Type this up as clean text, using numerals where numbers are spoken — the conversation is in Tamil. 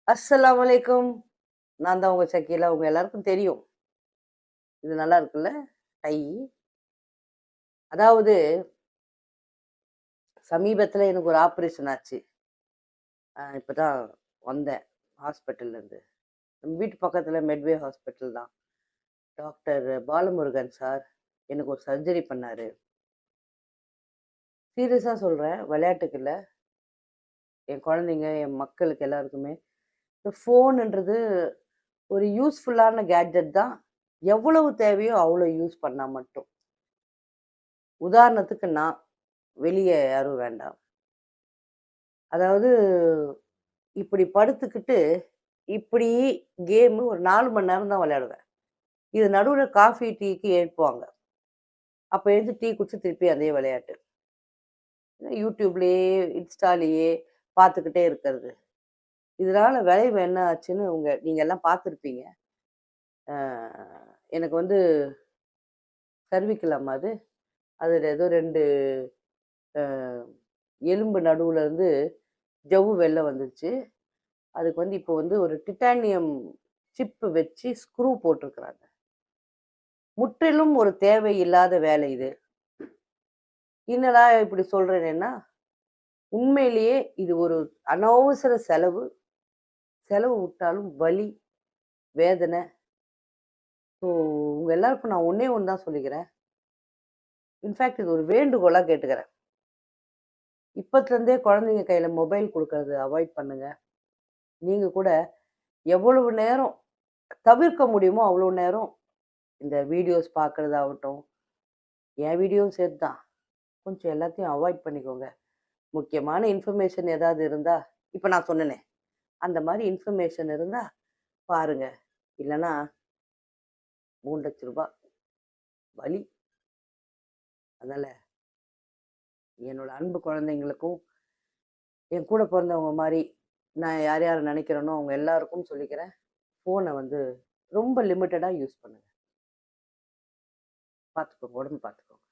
அஸ்ஸலாமு அலைக்கும். நான் தான் உங்க ஷக்கீலா. உங்க எல்லாருக்கும் தெரியும். இது நல்லா இருக்குல்ல? டை. அதாவது சமீபத்தில எனக்கு ஒரு ஆப்ரேஷன் ஆச்சு. இப்பதான் வந்தேன் ஹாஸ்பிட்டல்லேருந்து. நம்ம வீட்டு பக்கத்தில மெட்வே ஹாஸ்பிட்டல் தான். டாக்டர் பாலமுருகன் சார் எனக்கு ஒரு சர்ஜரி பண்ணாரு. சீரியஸா சொல்றேன். விளையாட்டுக்கு இல்ல. என் குழந்தைங்க, என் மக்களுக்கு எல்லாருக்குமே இந்த ஃபோனுன்றது ஒரு யூஸ்ஃபுல்லான கேட்ஜெட் தான். எவ்வளவு தேவையோ அவ்வளோ யூஸ் பண்ணா மட்டும். உதாரணத்துக்கு நான், வெளிய யாரும் வேண்டாம். அதாவது இப்படி படுத்துக்கிட்டு, இப்படி கேமு ஒரு 4 மணி நேரம் தான் விளையாடுவேன். இது நடுவுல காஃபி, டீக்கு எழுப்புவாங்க. அப்ப எழுந்து டீ குடிச்சு திருப்பி அதே விளையாட்டு. YouTubeலயே, இன்ஸ்டாலயே பார்த்துக்கிட்டே இருக்கிறது. இதனால விளைவு என்ன ஆச்சுன்னு நீங்க எல்லாம் பார்த்துருப்பீங்க. அ எனக்கு வந்து சர்விக்கலாமா அது? அதுல ஏதோ 2 அ எலும்பு நடுவுல இருந்து ஜவ்வு வெளில வந்துருச்சு. அதுக்கு இப்போ ஒரு டிட்டானியம் சிப் வச்சு ஸ்க்ரூ போட்டிருக்கிறாங்க. முற்றிலும் ஒரு தேவையில்லாத வேலை இது. என்னடா இப்படி சொல்றேனேன்னா, உண்மையிலேயே இது ஒரு அனவசர செலவு. செலவு விட்டாலும் வலி, வேதனை. ஸோ உங்க எல்லாருக்கும் நான் ஒண்ணே ஒண்ணு தான் சொல்லிக்கிறேன். இன்ஃபாக்ட் இது ஒரு வேண்டுகோளா கேட்டுக்கிறேன். இப்பத்துலேருந்தே குழந்தைங்க கையில மொபைல் குடுக்கறத அவாய்ட் பண்ணுங்க. நீங்க கூட எவ்வளவு நேரம் தவிர்க்க முடியுமோ அவ்வளோ நேரம் இந்த வீடியோஸ் பார்க்கறதாகட்டும், என் வீடியோவும் சேர்த்து தான். கொஞ்சம் எல்லாத்தையும் அவாய்ட் பண்ணிக்கோங்க. முக்கியமான இன்ஃபர்மேஷன் ஏதாவது இருந்தா, இப்ப நான் சொன்னேனே, அந்த மாரி இன்ஃபர்மேஷன் இருந்தா பாருங்க. இல்லன்னா ரூ. 3,00,000 வலி. அதனால என்னோட அன்பு குழந்தைங்களுக்கும், என் கூட பொறந்தவங்க மாரி நான் யார் யார நெனைக்கிறேனோ அவங்க எல்லாருக்கும் சொல்லிக்கிறேன். ஃபோன ரொம்ப லிமிட்டடா யூஸ் பண்ணுங்க. பார்த்துக்கோங்க. உடம்பு பார்த்துக்கோங்க.